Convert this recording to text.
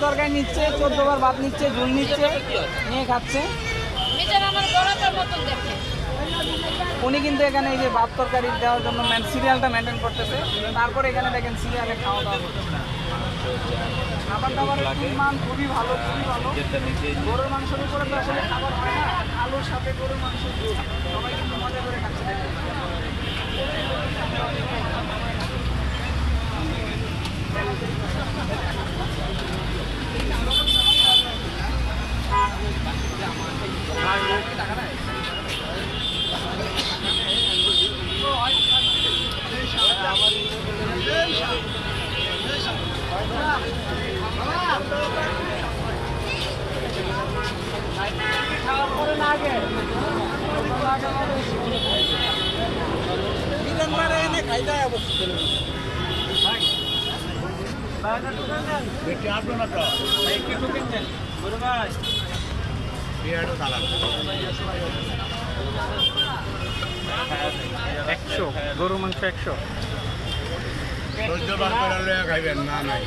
তরকারি নিচ্ছে, 14 বার ভাত নিচ্ছে, ঝুল নিচ্ছে, নিয়ে খাচ্ছে। উনি কিন্তু এখানে এই যে ভাত তরকারি দেওয়ার জন্য সিরিয়ালটা মেনটেন করতেছে। তারপরে এখানে দেখেন সিরিয়ালে খাওয়া দাওয়া করতেছে। খাবার দাবারের মান খুবই ভালো, খুবই ভালো। গরুর মাংসের উপরে তো আসলে খাবার হয় না, আলুর সাথে গরুর মাংস সবাই কিন্তু মজা করে খাচ্ছে। গরু মাংস 100 খাইবেন না নাই